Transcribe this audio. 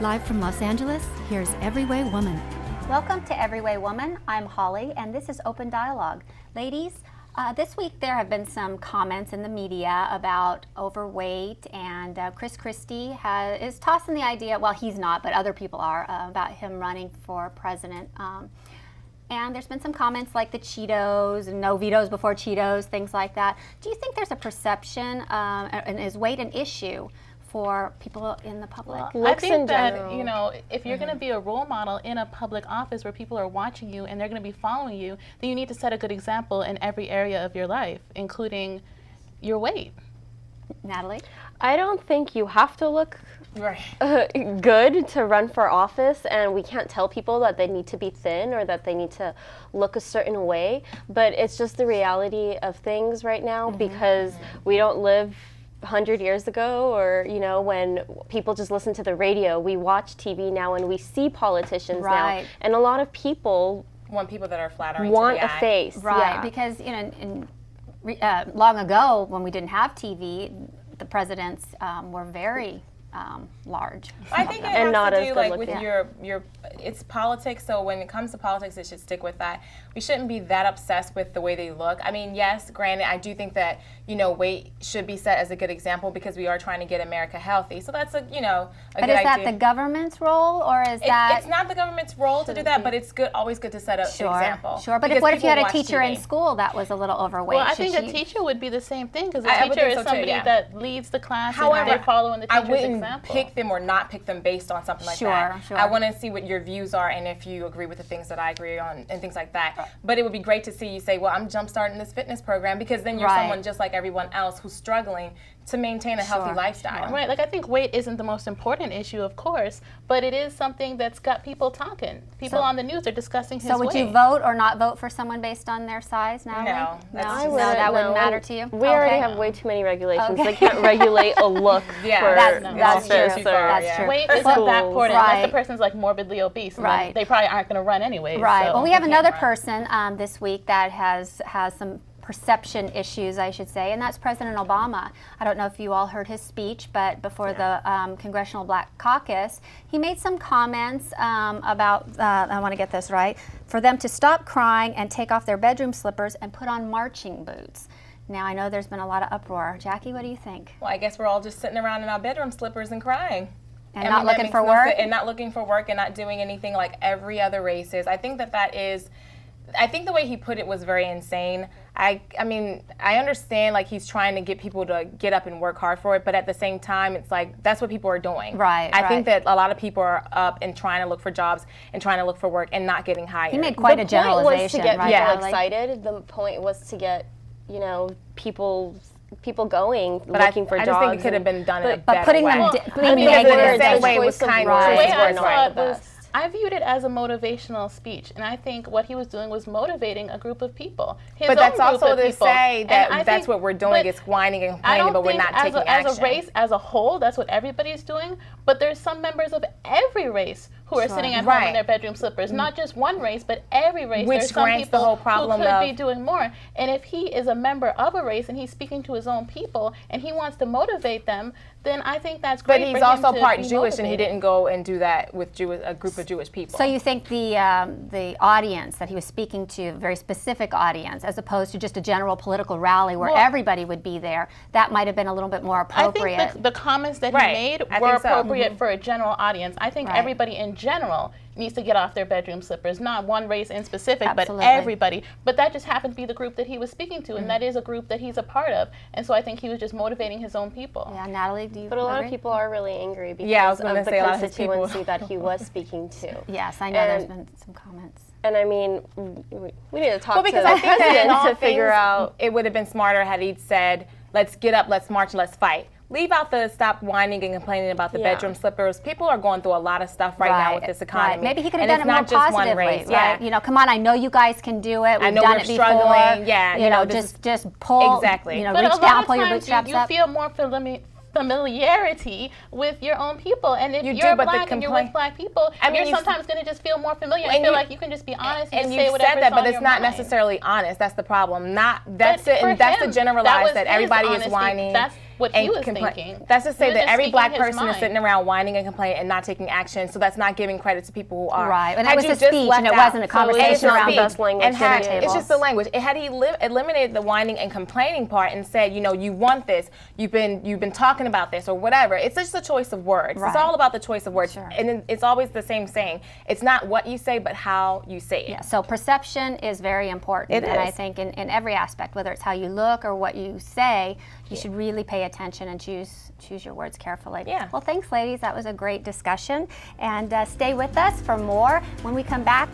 Live from Los Angeles, here's Everyway Woman. Welcome to Everyway Woman. I'm Holly, and this is Open Dialogue. Ladies, this week there have been some comments in the media about overweight, and Chris Christie is tossing the idea, well, he's not, but other people are, about him running for president. And there's been some comments like the Cheetos, and no vetoes before Cheetos, things like that. Do you think there's a perception, and is weight an issue for people in the public? Well, I think that, you know, if you're going to be a role model in a public office where people are watching you and they're going to be following you, then you need to set a good example in every area of your life, including your weight. Natalie? I don't think you have to look right. good to run for office, and we can't tell people that they need to be thin or that they need to look a certain way, but it's just the reality of things right now because we don't live 100 years ago, or you know, when people just listen to the radio. We watch TV now and we see politicians now, and a lot of people want people that are flattering want to the a eye. face, right? Because you know, long ago when we didn't have TV, the presidents were very large. I think it has to do like with your it's politics, so when it comes to politics it should stick with that. We shouldn't be that obsessed with the way they look. I mean, yes, granted, I do think that, you know, weight should be set as a good example because we are trying to get America healthy. So that's a, you know, a good idea. But is that the government's role, or is that? It's not the government's role to do that, but it's always good to set an example. Sure, but what if you had a teacher in school that was a little overweight? Well, I think a teacher would be the same thing, because a teacher is somebody that leads the class. However, and they're following the teacher's example. I wouldn't pick them or not pick them based on something like that. Sure. I want to see what your views are and if you agree with the things that I agree on and things like that. But it would be great to see you say, well, I'm jumpstarting this fitness program, because then you're someone just like everyone else who's struggling to maintain a healthy lifestyle. Right, like I think weight isn't the most important issue, of course, but it is something that's got people talking. People on the news are discussing his weight. So would you vote or not vote for someone based on their size now? No. That wouldn't matter to you? We already have way too many regulations. They can't regulate a look for that's office. true. That's true. Weight isn't that important unless the person's like morbidly obese. Right. They probably aren't going to run anyway. Right. So well, we have another person this week that has some perception issues, I should say, and that's President Obama. I don't know if you all heard his speech, but before the Congressional Black Caucus, he made some comments about, I want to get this right, for them to stop crying and take off their bedroom slippers and put on marching boots. Now, I know there's been a lot of uproar. Jackie, what do you think? Well, I guess we're all just sitting around in our bedroom slippers and crying. And not looking for work? And not looking for work and not doing anything like every other race is. I think I think the way he put it was very insane. I mean, I understand like he's trying to get people to get up and work hard for it, but at the same time, it's like that's what people are doing. Right. I think that a lot of people are up and trying to look for jobs and trying to look for work and not getting hired. He made quite a generalization. The point was to get people excited. The point was to get, you know, people going, looking for jobs. I just think it could have been done in a better way. But putting them being negative that way was kind of the way I saw it was, I viewed it as a motivational speech, and I think what he was doing was motivating a group of people. But that's also to say that that's what we're doing is whining and complaining, but we're not taking action. As a race as a whole, that's what everybody's doing, but there's some members of every race who are sitting at home in their bedroom slippers. Not just one race, but every race. Which there's some grants people the whole problem who could be doing more. And if he is a member of a race and he's speaking to his own people and he wants to motivate them, then I think that's great. But he's also part Jewish, and he didn't go and do that with a group of Jewish people. So you think the audience that he was speaking to, a very specific audience, as opposed to just a general political rally where everybody would be there, that might have been a little bit more appropriate? I think the comments that he made were appropriate for a general audience. I think everybody in general needs to get off their bedroom slippers, not one race in specific, but everybody. But that just happened to be the group that he was speaking to, and that is a group that he's a part of. And so I think he was just motivating his own people. Yeah, Natalie, do you But a lot of people are really angry because I was of the constituency that he was speaking to. Yes, I know there's been some comments. And I mean, we need to talk because to the I think that to figure out. It would have been smarter had he said, let's get up, let's march, let's fight. Leave out the stop whining and complaining about the bedroom slippers. People are going through a lot of stuff right now with this economy. Maybe he could have done it more positively, right? You know, come on, I know you guys can do it. We've done it before. Struggling. Yeah, you know, just pull. Exactly. You know, but reach down, pull your bootstraps up. You feel more familiarity with your own people, and if you're black and you're with black people, you're sometimes going to just feel more familiar and feel like you can just be honest and say whatever said that, but it's not necessarily honest. That's the problem. That's the generalized that everybody is whining. what he was thinking. That's to say that every black person mind. is sitting around whining and complaining and not taking action, so that's not giving credit to people who are. Right, and it was a speech, and it wasn't a conversation around best language. It's just the language. Had he eliminated the whining and complaining part and said, you know, you want this, you've been talking about this or whatever. It's just a choice of words. Right. It's all about the choice of words, sure. And it's always the same saying. It's not what you say, but how you say it. Yeah. So perception is very important, and I think in every aspect, whether it's how you look or what you say, you should really pay attention and choose your words carefully. Yeah. Well, thanks, ladies. That was a great discussion, and stay with us for more when we come back.